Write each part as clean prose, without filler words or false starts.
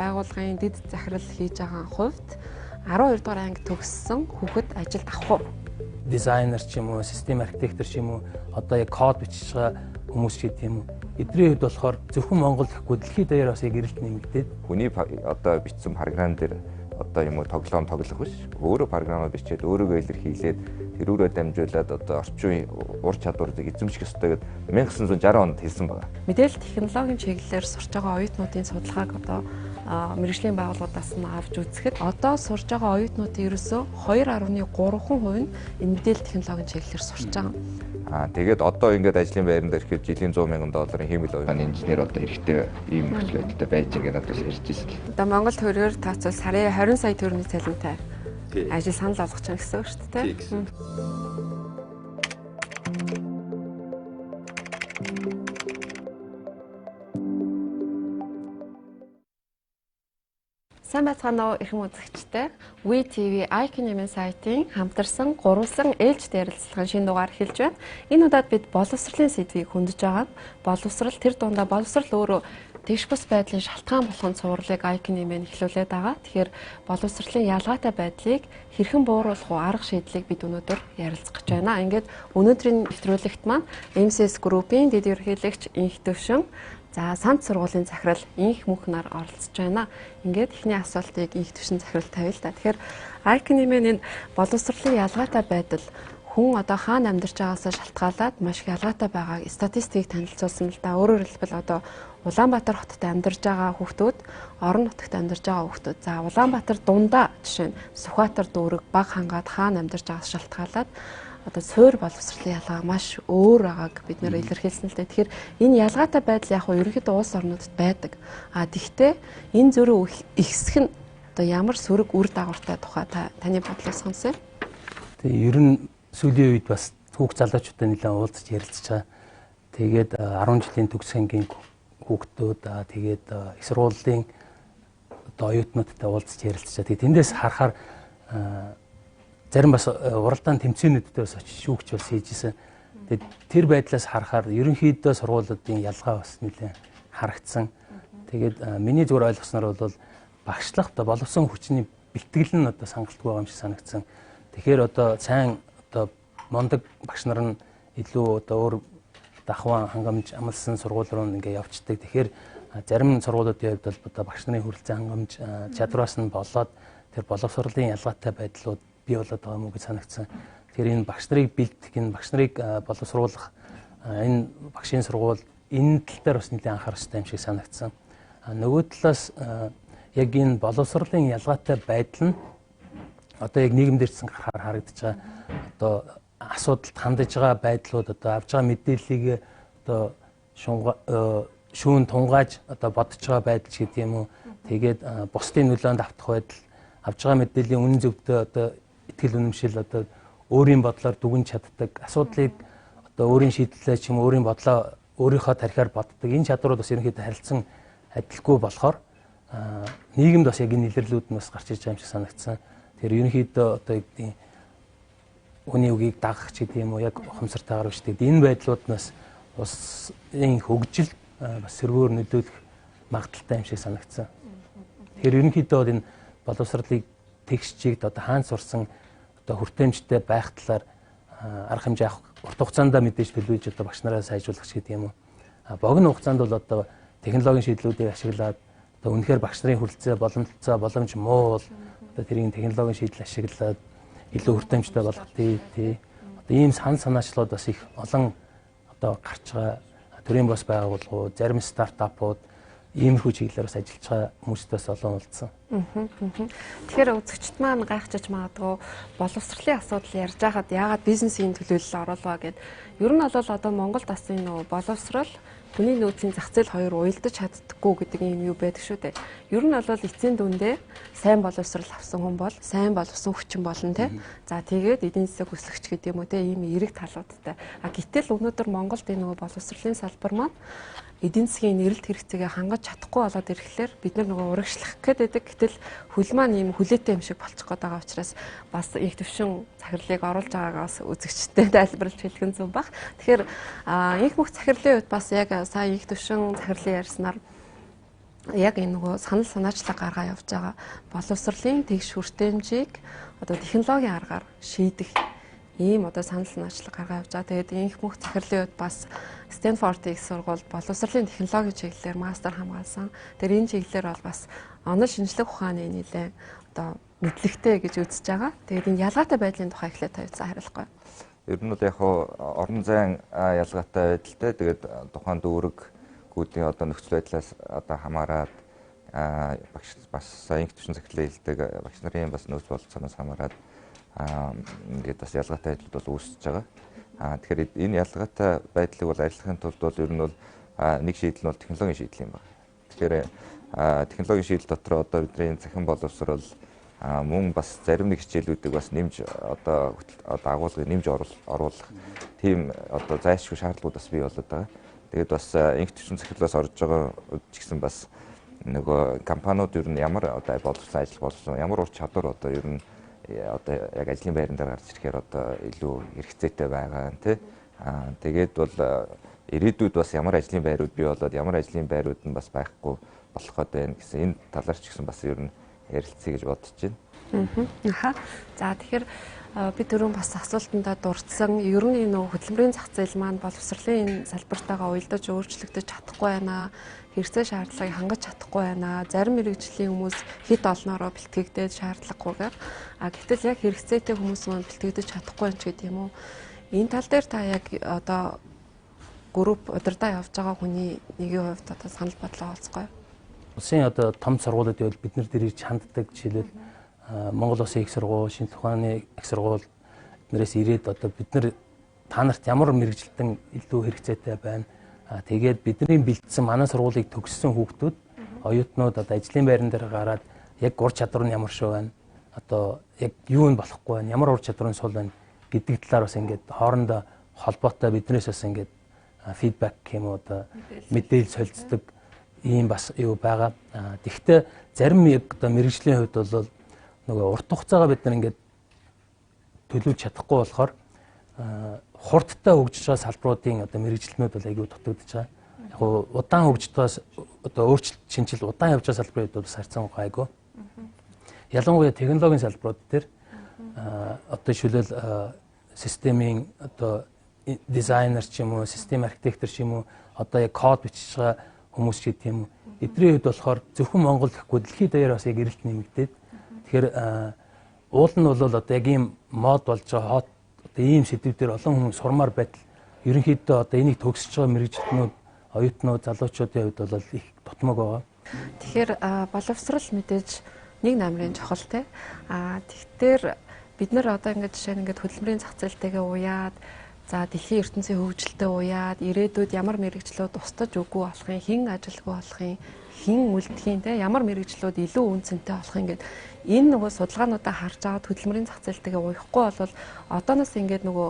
байгууллагын дэд захирал хийж байгаа хувьд 12 дугаар анги төгссөн хүүхэд ажилд авах уу? Дизайнер ч юм уу, систем архитектор ч юм уу, одоо яг код бичиж байгаа хүмүүс ч гэдэм юм. Эдний хувьд болохоор зөвхөн Монгол гэхгүй дэлхийд даяар бас яг эрэлт нэмэгдээд хүний одоо бичсэн програм дээр одоо юм уу тоглоом тоглох биш. Өөрөө програмаа бичээд өөрийгөө илэрхийлээд тэрүүрээ дамжуулаад одоо орчин үеийн ур чадварыг эзэмших ёстой гэдэг 1960 онд хэлсэн байна. Мэдээлэл технологийн чиглэлээр сурч байгаа оюутнуудын судалгааг одоо мэргэжлийн байгууллагуудаас нь авч үзэхэд одоо сурж байгаа оюутнуудын ерөөсөө 2.3% нь энэ мэдээлэл технологийн чиглэлээр сурч байгаа. Тэгээд одоо ингээд ажлын байранд ирэхэд жилийн $100,000 хиймэл оюун инженер одоо хэрэгтэй ийм нөхцөл байдалтай байж байгаа надаас ярьж ирсэн л. Одоо Монгол төгрөгөөр тооцвол сарын 20 сая төгрөгийн цалинтай ажил санал болгож байгаа гэсэн үг шүү дээ. Сайн байцгаана уу эрхэм үзэгчтэй. WeTV Icon-ийн сайтын хамтарсан гуравласан ээлжид ярилцлагын шинэ дугаар эхэлж байна. Энэ удаад бид боловсролын сэдвийг хөндөж байгаа. Боловсрол тэр дундаа боловсрол өөрөө тэгш бус байдлын шалтгаан болгон цувралыг Icon-ийн эхлүүлээд байгаа. Тэгэхээр боловсролын ялгаатай байдлыг хэрхэн бууруулах уу арга шийдлийг бид өнөөдөр ярилцах гэж байна. Ингээд өнөөдрийн нэвтрүүлэгт маань MCS Group-ийн дэд ерөнхийлөгч Энхтүвшин сант сургуулийн захирал Энхмөнх нар оролцож байна. Ингээд эхний асуултыг Энхтүвшин захирал тавил та. Тэгэхээр Icon-ийн энэ боловсролын ялгаатай байдал хүн одоо хаана амьдарч байгаасаа шалтгаалаад маш их ялгаатай байгааг статистикийг танилцуулсан л да. Өөрөөр хэлбэл одоо Улаанбаатар хотод амьдарч байгаа хүүхдүүд, орон нутагт амьдарч байгаа хүүхдүүд. За Улаанбаатар дундаа жишээ нь Сүхбаатар дүүрэг баг хангаад хаана амьдарч байгаас шалтгаалаад одоо суур боловсролын ялгаа маш өөр байгааг бид нэр илэрхийлсэн л дээ. Тэгэхээр энэ ялгаатай байдал яг нь ерөнхийдөө улс орнуудад байдаг. Тэгтээ энэ зөрүү ихсэх нь одоо ямар сөрөг үр дагавартай тухай таны бодлоос сонсон. Тэгээ ер нь сүүлийн үед бас хүүхд залуучуудаа нэлээд уулзаж ярилцж байгаа. Тэгээд 10 жилийн төгс ангийн хүүхдүүд тэгээд их сургуулийн одоо оюутнуудтай уулзаж ярилцж байгаа. Тэгээд тэндээс харахаар зарим бас уралдаан тэмцээнүүдтэй бас очиж шүүгч бас хийжсэн. Тэгээд тэр байдлаас харахаар ерөнхийдөө сургуулиудын ялгаа бас нэлээд харагдсан. Тэгээд миний зүгээр ойлгосноор бол багшлах одоо боловсон хүчний бэлтгэл нь одоо сангалтгүй байгаа юм шиг санагдсан. Тэгэхээр одоо сайн одоо мондөг багш нар нь илүү одоо өөр дахван хангамж амлсан сургууль руу ингээ явцдаг. Тэгэхээр зарим сургуулиудын хувьд бол одоо багш нарын хүрэлцэн хангамж чадвараас нь болоод тэр боловсролын ялгаатай байдлууд бий болоод байгаа юм уу гэж санагдсан. Тэгэхээр энэ багш нарыг бэлтгэх, энэ багш нарыг боловсруулах, энэ багшийн сургууль энэ тал дээр бас нэлээд анхаарах хэрэгтэй юм шиг санагдсан. Нөгөө талаас яг энэ боловсролын ялгаатай байдал нь одоо яг нийгэмд ирсэн гарахаар харагдаж байгаа. Одоо асуудалд хандаж байгаа байдлууд одоо авж байгаа мэдээллийг одоо шүүн тунгааж одоо бодож байгаа байдал ч гэдэг юм уу. Тэгээд бусдын нөлөөнд автах байдал, авж байгаа мэдээллийн үнэн зөвдөө одоо итгэл үнэмшил одоо өөрийн бодлоор дүгнж чаддаг, асуудлыг одоо өөрийн шийдлээ ч юм өөрийн бодлоо өөрийнхөө тарихаар боддог. Энэ чадварууд бас ерөнхийдөө харилцан адилгүй болохоор нийгэмд бас яг энэ илэрлүүд нь бас гарч ирж байгаа юм шиг санагдсан. Тэгэхээр ерөнхийдөө одоо хүний үгийг дагах ч гэдэг юм уу яг ухамсартайгаар бичдэг. Энэ байдлууднаас улсын хөгжил бас сөргөөр нөлөөлөх магадaltaй юм шиг санагдсан. Тэгэхээр ерөнхийдөө энэ боловсролыг тэгш чигд одоо хаан сурсан одоо хүртээмжтэй байх талаар арга хэмжээ авах урт хугацаанд мэдээж төлөвлөж одоо багш нараас сайжруулах ч гэдэг юм уу. Богино хугацаанд бол одоо технологийн шийдлүүдийг ашиглаад одоо үнэхээр багш нарын хүрэлцээ боломж муу бол одоо тэрийн технологийн шийдэл ашиглаад илүү хүртээмжтэй болгох тий. Одоо ийм санаачлууд бас их олон одоо гарч байгаа төрийн бос байгууллагууд, зарим стартапууд иймэрхүү чиглэлээр бас ажиллаж байгаа хүмүүстээс олон уулзсан. Тэгэхээр үзэгчд маань гайхаж магадгүй боловсролын асуудал ярьж байхад яагаад бизнесийн төлөөлөл оруулаа гэд. Ер нь бол одоо Монголд бас энэ нөгөө боловсрол хүний нөөцийн зах зээл хоёр уялдаж чаддаггүй гэдэг юм юу байдаг шүү дээ. Ер нь бол эцсийн дүндээ сайн боловсрол авсан хүн бол сайн боловсон хүчин болно те. За тэгээд эдийн засаг өсгөгч гэдэг юм уу те ийм эерэг талуудтай. Гэтэл өнөөдөр Монголд энэ нөгөө боловсролын салбар маань эдийн засгийн нэрэлт хэрэгцээгээ хангаж чадахгүй болоод ирэхлээр бид нөгөө урагшлах гэдэг. Гэтэл хөл маань ийм хүлээтэй юм шиг болчих гээд байгаа учраас бас Энхтүвшин захирлыг оруулж байгаагаас үзэгчтэй тайлбарлаж хэлэх нь зөв баг. Тэгэхээр Энхмөнх захирлын үед бас яг сая Энхтүвшин захирлын ярьснаар яг энэ нөгөө санал санаачлаг гаргаа явж байгаа боловсролын тэгш хүртээмжийг одоо технологийн аргаар шийдэх ийм одоо санал санаачлаг гаргаа явж байгаа. Тэгээд Энхмөнх захирлын үед бас Стэнфордын их сургууль боловсролын технологийн чиглэлээр мастер хамгаалсан. Тэр энэ чиглэлээр бол бас онол шинжлэх ухааны нэлээд одоо мэдлэгтэй гэж үзэж байгаа. Тэгээд энэ ялгаатай байдлын тухай эхлээд тавьсан хариулахгүй. Ер нь бол яг орон зайн ялгаатай байдалтай. Тэгээд тухайн дүүрэгүүдийн одоо нөхцөл байдлаас одоо хамаарат багш бас Энхтүвшин захирлын хэлдэг багш нарын бас нөөц болцооноос хамаарат ингээд бас ялгаатай байдлууд бол үүсэж байгаа. Тэгэхээр энэ ялгаатай байдлыг бол арилгахын тулд бол ер нь бол нэг шийдэл нь бол технологийн шийдэл юм байна. Тэгэхээр технологийн шийдэл дотор одоо бидний захин боловсрол мөн бас зарим нэг хичээлүүдийг бас нэмж одоо агуулгыг нэмж оруулах тийм одоо зайлшгүй шаардлагууд бас бий болоод байгаа. Тэгээд бас Энхтүвшин захирлаас орж байгаа ч гэсэн бас нөгөө компаниуд ер нь ямар одоо боловсрол ажил болсон ямар ур чадвар одоо ер нь одоо яг ажлын байран дээр гарч ирэхээр одоо илүү хэрэгцээтэй байгаа тий. Тэгээд бол ирээдүйд бас ямар ажлын байрууд бий болоод ямар ажлын байрууд нь бас байхгүй болох гээд байна гэсэн энэ талаар ч гэсэн бас ер нь ярилцъя гэж бодож байна. За тэгэхээр би түрүүн бас асуултандаа дурдсан ер нь энэ хөдөлмөрийн зах зээл маань боловсролын энэ салбартаагаа уялдаж өөрчлөгдөж чадахгүй байна. Хэрэгцээ шаардлагыг хангаж чадахгүй байна. Зарим мэрэгжлийн хүмүүс хэд олноороо бэлтгэгдээд шаардлагагүйгээр гэтэл яг хэрэгцээтэй хүмүүс маань бэлтгэгдэж чадахгүй юм ч гэдэг юм уу. Энэ тал дээр та яг одоо групп удирдаа явж байгаа хүний нэгэн хувьд одоо санал бодлоо олцгоё. Улсын одоо том сургуулиуд байвал бид нар дэрийг ханддаг жишээлбэл Монгол Улсын их сургууль, шинжлэх ухааны их сургууль эднэрээс ирээд одоо бид нар та нарт ямар мэрэгжилтэн илүү хэрэгцээтэй байна. Тэгээд бидний бэлдсэн манай сургуулийг төгссөн хүүхдүүд оюутнууд одоо ажлын байран дээр гараад яг ур чадвар нь ямар шүү байна. Одоо яг юу нь болохгүй байна. Ямар ур чадварын сул байна гэдэг талаар бас ингээд хоорондоо холбоотой биднээс бас ингээд фидбек юм уу одоо мэдээлэл солилцдог ийм бас юу байгаа. Тэгэхдээ зарим яг одоо мэрэгжлийн хувьд бол нөгөө урт хугацаагаа бид нар ингээд төлөвлөж чадахгүй болохоор хурдтай хөгжиж байгаа салбаруудын одоо мэрэгжилтнүүд бол аягүй дутагдж байгаа. Яг удаан хөгжиж байгаас одоо өөрчлөлт шинжил удаан явж байгаа салбарууд бол бас харьцан гайгүй. Ялангуяа технологийн салбарууд дээр одоо шилбэл системийн одоо дизайнер ч юм уу, систем архитектор ч юм уу, одоо яг код бичиж байгаа хүмүүс ч гэдэг юм уу. Эдний хувьд болохоор зөвхөн Монгол гэхгүй дэлхийд даяар бас яг эрэлт нэмэгдээд. Тэгэхээр уул нь бол одоо яг ийм мод болж байгаа хот одоо ийм сэдвүүдээр олон хүмүүс сурмаар байтал ерөнхийдөө одоо энийг төгсөж байгаа мэрэгжилтнүүд, оюутнууд, залуучуудын хувьд бол их тутмаг байгаа. Тэгэхээр боловсрол мэдээж нэг намрын чухал те. Тэгэхээр бид нар одоо ингээд жишээ нь ингээд хөдөлмөрийн зах зээлтэйгээ уяад за дэлхийн ертөнцийн хөгжилтэй уяад ирээдүйд ямар мэрэгчлүүд устж үгүй болохын, хэн ажилгүй болохын, хэн үлдэхийн те ямар мэрэгчлүүд илүү үнцэнтэй болохын гэдэг энэ нөгөө судалгаануудаа харж аваад хөдөлмөрийн зах зээлтэйгээ уяхгүй бол одооноос ингээд нөгөө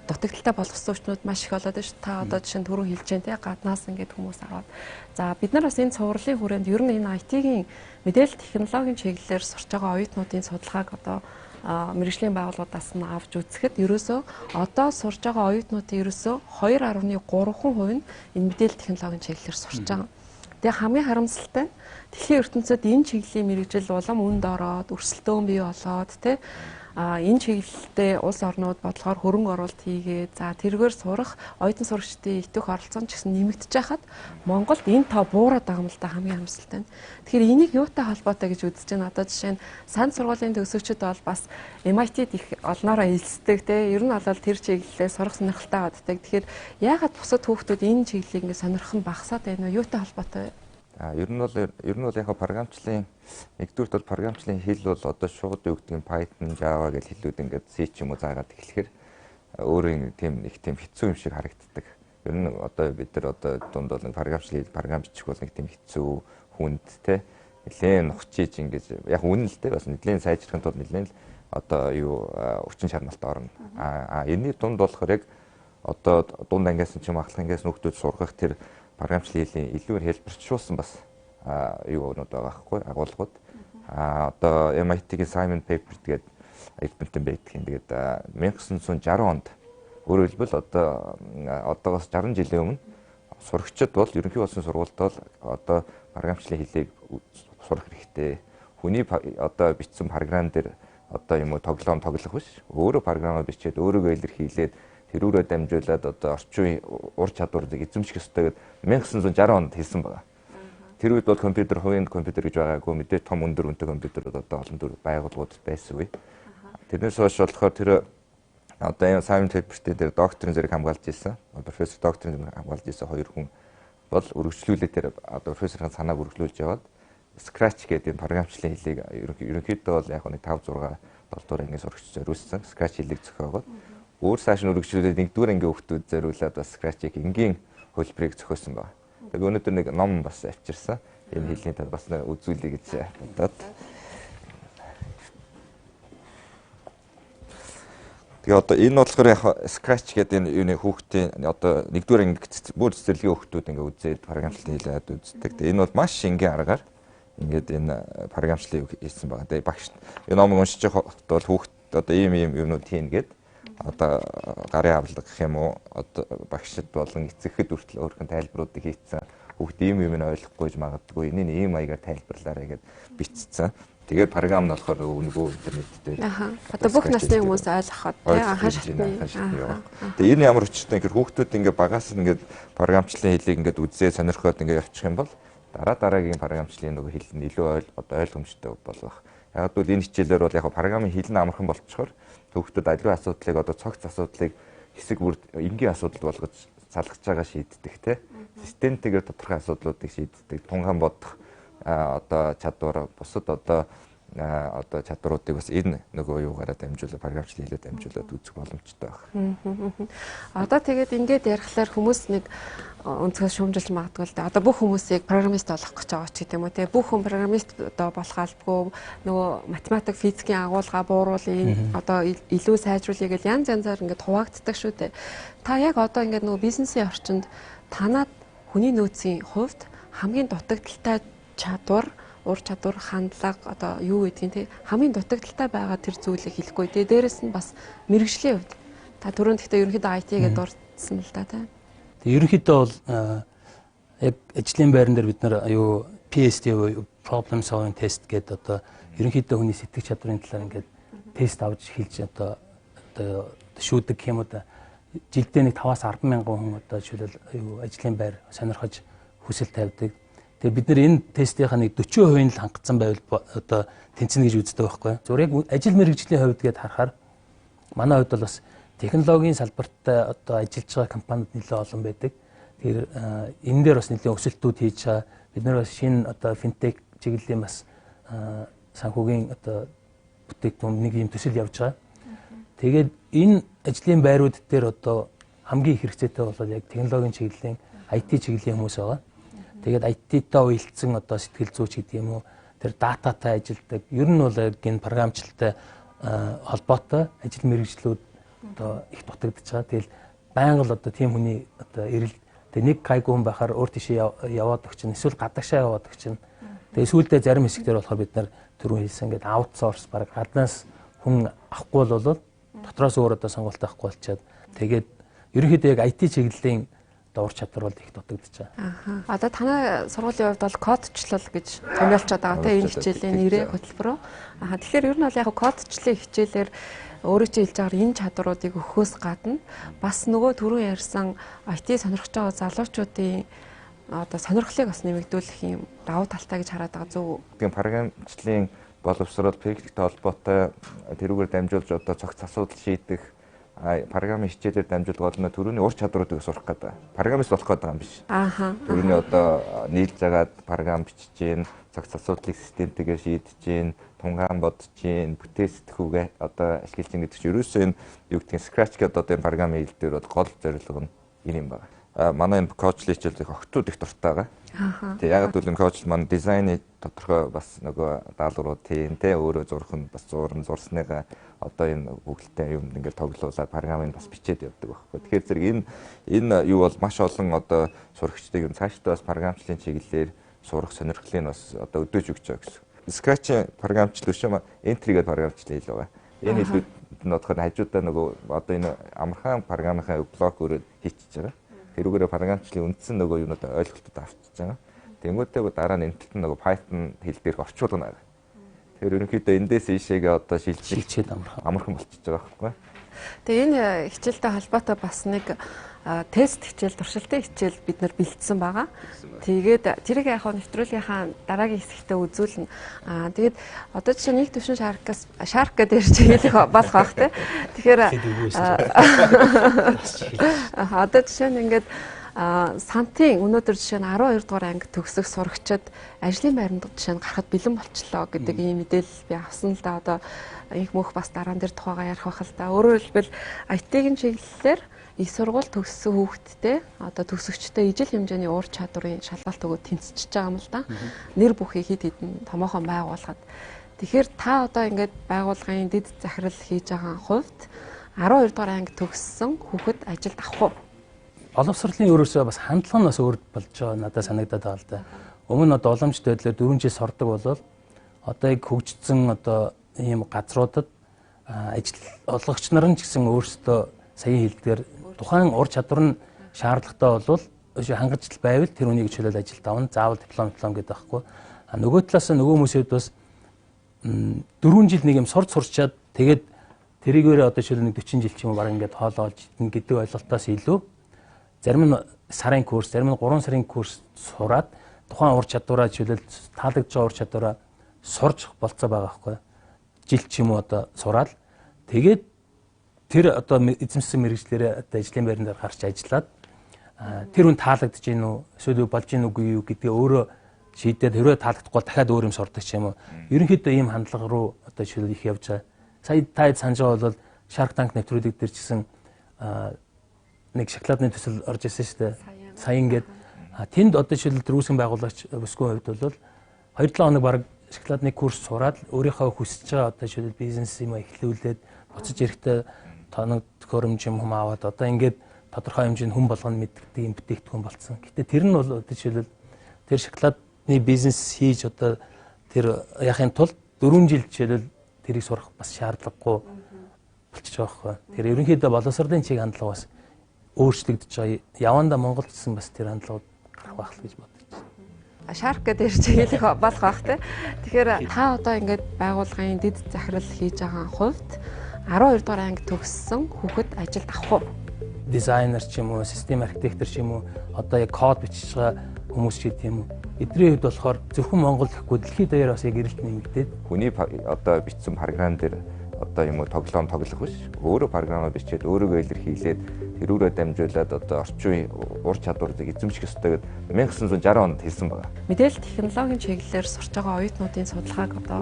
дутагдaltaй боловсруучнууд маш их болоод байна шүү. Та одоо жишээ нь түрүү хэлж байна те гаднаас ингээд хүмүүс аваад. За бид нар бас энэ цувралын хүрээнд ер нь энэ IT-ийн мэдээлэл технологийн чиглэлээр сурч байгаа оюутнуудын судалгааг одоо мэргэжлийн байгууллагуудаас нь авч үзэхэд ерөөсөө одоо сурж байгаа оюутнуудын ерөөсөө 2.3% нь энэ мэдээлэл технологийн чиглэлээр сурч байгаа. Тэгээ хамгийн харамсалтай нь дэлхийн ертөнцид энэ чиглэлийн мэргэжил улам үнд ороод өрсөлдөөн бий болоод те энэ чиглэлдээ улс орнууд бодлогоор хөрөнгө оруулалт хийгээд за тэргээр сурах оюутан сурагчдын итэх оролцоо ч гэсэн нэмэгдэж байхад Монголд энэ тоо буураад байгаа юм л да хамгийн харамсалтай нь. Тэгэхээр энийг юутай холбоотой гэж үзэж байна. Одоо жишээ нь сайн сургуулийн төгсөгчд бол бас MIT-д их олноороо элсдэг те ер нь бол тэр чиглэлээ сурах сонирхолтой байдаг. Тэгэхээр яагаад бусад хүүхдүүд энэ чиглэлийг ингэ сонирхох нь багасаад байна вэ? Юутай холбоотой вэ? Ер нь бол яг програмчлалын нэгдүгürt бол програмчлалын хэл бол одоо шууд юу гэдэг нь Python, Java гэх хэлүүд ингээд C ч юм уу заагаад эхлэхээр өөрөө тийм хэцүү юм шиг харагддаг. Ер нь одоо бид нар одоо дунд бол програмчлалыг програм бичих бол нэг тийм хэцүү хүнд те нэлээд нухчиж ингээд яг үнэн л те бас нэлээд сайжрахын тулд нэлээд л одоо юу өвчин шарналтай орно. Энэний дунд болохоор яг одоо дунд ангиас ч юм ахлах ангиас нөхдүүд сургах тэр програмчлалын илүүр хэлбэрчүүлсэн бас юунууд байгаа байхгүй агуулгууд. Одоо MIT-гийн Simon Paper тэгээд элементэн байдгийн тэгээд 1960 онд өөрөөр хэлбэл одоогоос 60 жилийн өмнө сурагчид бол ерөнхий боловсролын сургуульд бол одоо програмчлалын хэлийг сурах хэрэгтэй. Хүний одоо бичсэн програм дээр одоо юм уу тоглоом тоглох биш. Өөрөө програмаа бичээд өөрийгөө илэрхийлээд тэрүүрээ дамжуулаад одоо орчин үеийн ур чадварыг эзэмших ёстой гэдэг 1960 онд хэлсэн байна. Тэр үед бол компьютер, хувийн компьютер гэж байгаагүй, мэдээ том өндөр үнэтэй компьютерууд одоо олон төр байгууллагууд байсан үе. Тэрнээс хойш болохоор тэр одоо энэ сайн төвчтэй дээр докторийн зэрэг хамгаалж ирсэн. Профессор докторийн зэрэг хамгаалж ирсэн хоёр хүн бол өргөжлүүлээ тэр одоо профессорын санааг өргөжлүүлж яваад Scratch гэдэг энэ програмчлалын хэлийг ерөнхийдөө бол яг нэг 5 6 7 дугаар ангийн сурагч зориулсан Scratch хэлийг зохиогоод өөр цааш нь өргөжлүүлээд 1-р ангийн хүүхдүүд зориулаад бас Scratch-ийг энгийн хөлбөрийг зохиосон байна. Тэгээ өнөөдөр нэг ном бас авчирсан. Энэ хэлний тал бас үзүүлье гэж бодоод. Тэгээ одоо энэ болохоор яг Scratch гэдэг энэ юуны хүүхдийн одоо 1-р анги бүр цэцэрлэгийн хүүхдүүд ингээ үзээд програмчлалын хэлээд үздэг. Тэгээ энэ бол маш энгийн аргаар ингээд энэ програмчлалыг хийсэн байгаа. Тэгээ багш энэ номыг уншиж байхад бол хүүхд одоо ийм юмнууд хийн гээд одоо гарын авлага гэх юм уу одоо багшд болон эцэгхэд хүртэл өөрхөн тайлбаруудыг хийцэн хүүхд ийм юм ойлгохгүйж магадгүй энэ ийм маягаар тайлбарлаарай гэд бичсэн. Тэгээд програм нь болохоор өнгөө интернет дээр. Одоо бүх насны хүмүүс ойлгоход тийм анхаа шатны. Тэгээд энэ ямар учиртай гэхээр хүүхдүүд ингээ багаас нь ингээ програмчлалын хэлийг ингээ үзээ сонирхоод ингээ явчих юм бол дараагийн програмчлалын нөгөө хэл нь илүү одоо ойлгомжтой болох. Яг бол энэ хичээлээр бол яг програмын хэл нь амархан болчихоор хүүхдүүд аливаа асуудлыг одоо цогц асуудлыг хэсэг бүр энгийн асуудал болгож салгаж байгаа шийддэг тийм. Системтэйгээр тодорхой асуудлуудыг шийддэг, тунгаан бодох одоо чадвар бусад одоо чадваруудыг бас энэ нөгөө юугаараа дамжуулаад програмчлалын хэлээр дамжуулаад үзэх боломжтой байна. Одоо тэгээд ингээд ярихлаар хүмүүс нэг өнцгөөс шүүмжилж магадгүй л дээ. Одоо бүх хүмүүсийг программист болох гэж байгаа ч гэдэм үү те. Бүх хүн программист одоо болох албагүй нөгөө математик, физикийн агуулга бууруулъя. Одоо илүү сайжруулъя гэж янз янзаар ингээд хуваагддаг шүү дээ. Та яг одоо ингээд нөгөө бизнесийн орчинд танаад хүний нөөцийн хувьд хамгийн дутагдaltaй чадвар, ур чадвар, хандлага одоо юу гэдгийг те хамгийн дутагдaltaй байгаа тэр зүйлийг хэлэхгүй. Тэгээ дээрэс нь бас мэрэгжлийн хувьд та түрүүн гэхдээ ерөнхийдөө IT-гээ дурдсан л да те. Тэгээ ерөнхийдөө бол яг ажлын байран дээр бид нар юу PST problem solving test гэдэг одоо ерөнхийдөө хүний сэтгэх чадрын талаар ингээд тест авч хэлж одоо шүүдэг юм уу да жилдээ нэг 5-аас 10 мянган хүн одоо жишээлбэл юу ажлын байр сонирхож хүсэл тавьдаг. Тэгээ бид нар энэ тестийнхаа нэг 40% л хангацсан байвал одоо тэнцэнэ гэж үздэг байхгүй. Зүгээр яг ажил мэргэжлийн хувьд гээд харахаар манай хувьд бол бас технологийн салбартай одоо ажиллаж байгаа компаниуд нэлээд олон байдаг. Тэгэхээр энэ дээр бас нэлээд өсөлтүүд хийж байгаа. Бид нар бас шинэ одоо финтек чиглэлийн бас санхүүгийн одоо бүтээгдэхүүн нэг юм төсөл явж байгаа. Тэгээд энэ ажлын байрууд дээр одоо хамгийн их хэрэгцээтэй бол яг технологийн чиглэлийн IT чиглэлийн хүмүүс байгаа. Тэгээд IT-тай уялдсан одоо сэтгэл зүйч гэдэг юм уу тэр дататай ажилдаг. Ер нь бол яг энэ програмчлалтай холбоотой ажил мэргэжлүүд одоо их дутагдж байгаа. Тэгэл байнга л одоо тийм хүний одоо эрэл нэг гайгүй хүн байхаар өөр тийшээ яваад өгч, эсвэл гадагшаа яваад өгч. Тэгээ сүүлдээ зарим хэсгээр болохоор бид нар түрүү хэлсэн ингээд аутсорс баг гаднаас хүн авахгүй бол дотроос өөр одоо сонголт авахгүй болчиход тэгээд ерөнхийдөө яг IT чиглэлийн ур чадвар бол их дутагдж байгаа. Одоо танай сургуулийн хувьд бол кодчлал гэж томьёолцоод байгаа тийм энэ хичээлийн нэрээ хөтөлбөр. Тэгэхээр ер нь бол яг кодчлалын хичээлээр өөрөө чи хэлж байгаа энэ чадваруудыг өгөхөөс гадна бас нөгөө түрүү ярьсан IT сонирхож байгаа залуучуудын одоо сонирхлыг бас нэмэгдүүлэх юм давуу талтай гэж хараад байгаа зөв. Тийм програмчлалын боловсрол проекттэй холбоотой тэрүүгээр дамжуулж одоо цогц асуудал шийдэх програмын хичээлээр дамжуулах гол нь төрөний ур чадваруудыг сурах гэдэг. Программист болох гэдэг юм биш. Төрөний одоо нийлж агаад програм бичиж гин, цогц асуудлыг системтэйгээр шийдэж гин, тунгаан бодож гин, бүтээл сэтгүүгээ одоо ашиглаж гин гэдэг чинь ерөөсөө энэ юу гэдгийг Scratch гэдэг одоо энэ програмын хэл дээр бол гол зорилго нь энэ юм байна. Манай энэ коучлын хичээлдээ огтуд их дуртай байгаа. Тэгээ яг л энэ коуч маань дизайны тодорхой бас нөгөө даалгаврууд тийм те өөрөө зурх нь бас зурсныгаа одоо энэ бүгдтэй юм ингээд тоглуулаад програмыг бас бичээд явдаг байхгүй. Тэгэхээр зэрэг энэ юу бол маш олон одоо сурагчдыг юм цаашдаа бас програмчлалын чиглэлээр сурах сонирхлыг бас одоо өдөөж өгч байгаа гэсэн. Scratch програмчлал биш юм entry гэдэг програмчлал хэл байгаа. Энэ хэлүүд нь бодоход хажуудаа нөгөө одоо энэ амархан програмынхаа блок өөрөө хийчихэж байгаа. тэрүүгээрээ програмчлалын үндсэн нөгөө юунууд ойлголтууд авчиж байгаа. Тэнгүүтээ дараа нь энэт нөгөө Python хэл дээрх орчуулгана. Тэгэхээр ерөнхийдөө эндээс ийшээгээ одоо шилжиж амархан болчихж байгаа байхгүй. Тэгээ энэ хичээлтэй холбоотой бас нэг тест хичээл, туршилтын хичээл бид нар бэлдсэн байгаа. Тэгээд тэрийг яг нэвтрүүлгийнхаа дараагийн хэсэгтээ үзүүлнэ. Тэгээд одоо жишээ нэг төвшин шарк гэдэг хэлэх болох байх тий. Тэгэхээр одоо жишээ нь ингээд сантын өнөөдөр жишээ нь 12 дугаар анги төгсөх сурагчид ажлын байранд жишээ нь гарахад бэлэн болчлоо гэдэг ийм мэдээлэл би авсан л да. Одоо Энхмөнх бас дараа нь тэр тухайгаа ярих байх л да. Өөрөөр хэлбэл IT-ийн чиглэлээр их сургууль төгссөн хүүхэдтэй одоо төгсөгчтэй ижил хэмжээний уур чадварын шалгалт өгөөд тэнцэж байгаа юм л да. Нэр бүхий хэд хэдэн томоохон байгууллагад. Тэгэхээр та одоо ингээд байгууллагын дэд захирал хийж байгаа хувьд 12 дугаар анги төгссөн хүүхэд ажилд авах уу? Боловсролын өөрөөсөө бас хандлага нь бас өөр болж байгаа надад санагдаад байгаа л да. Өмнө одоо уламжлалт байдлаар 4 жил сордог болол одоо яг хөгжсөн одоо ийм газруудад ажил олгогч нар нь ч гэсэн өөрсдөө саяын хэлдгээр тухайн ур чадвар нь шаардлагатай болвол хангаж байвал тэр үнийг чөлөөл ажилд авна. Заавал диплом гэдэг байхгүй. Нөгөө талаас нөгөө хүмүүсэд бас 4 жил нэг юм сурчаад тэгээд тэрийгээрээ одоо чөлөө нэг 40 жил ч юм уу баг ингээд хоолоо олж идэх гэдэг ойлголтоос илүү зарим нь сарын курс, зарим нь 3 сарын курс сураад тухайн ур чадвараа чөлөөл таалагдж байгаа ур чадвараа сурж болцоо байгаа байхгүй. Жил ч юм уу одоо сураад тэгээд тэр одоо эзэмшсэн мэргэжлэрээ одоо ажлын байранд гарч ажиллаад тэр хүн таалагдж гин үү эсвэл болж гин үгүй юу гэдгээ өөрөө шийдээд хэрвээ таалагдахгүй дахиад өөр юм сурдаг ч юм уу. Ерөнхийдөө ийм хандлага руу одоо чөлөө их явж байгаа. Сая та санаж байгаа бол Шарк танк нэвтрүүлэг дээр чсэн нэг шоколадны төсөл орж ирсэн шүү дээ. Сая ингээд тэнд одоо жишээлбэл дөрвөн байгуулагч бүсгүй хувьд бол 2-7 хоног баг шоколадны курс сураад өөрийнхөө хүсэж байгаа одоо жишээлбэл бизнес юм эхлүүлээд буцаж ирэхдээ тоног төхөөрөмж юм аваад одоо ингээд тодорхой хэмжээнд хүн болгоно мэддэг юм бүтээгдэхүүн болсон. Гэтэ тэр нь бол одоо жишээлбэл тэр шоколадны бизнес хийж одоо тэр яхын тулд 4 жил жишээлбэл тэрийг сурах бас шаардлагагүй болчихж байгаа байхгүй. Тэр ерөнхийдөө боловсролын чиг хандлага бас өөрчлөгдөж байгаа. Яванда Монголд гэсэн бас тэр хандлагууд гарах байх л гэж бодож байна. Шарк гэдэг хэлэх болох байх тий. Тэгэхээр та одоо ингээд байгууллагын дэд захирал хийж байгаа хувьд 12 дугаар анги төгссөн хүүхэд ажилд авах уу? Дизайнер ч юм уу, систем архитектор ч юм уу, одоо яг код бичиж байгаа хүмүүс ч гэдэм юм. Эдний хувьд болохоор зөвхөн Монгол гэхгүй дэлхийд даяар бас яг эрэлт нэмэгдээд хүний одоо бичсэн програм дээр одоо юм уу тоглоом тоглох биш. Өөрөө програмаа бичээд өөрийгөө илэрхийлээд тэрүүрээ дамжуулаад одоо орчин үеийн ур чадварыг эзэмших ёстой гэдэг 1960 онд хэлсэн байна. Мэдээллийн технологийн чиглэлээр сурч байгаа оюутнуудын судалгааг одоо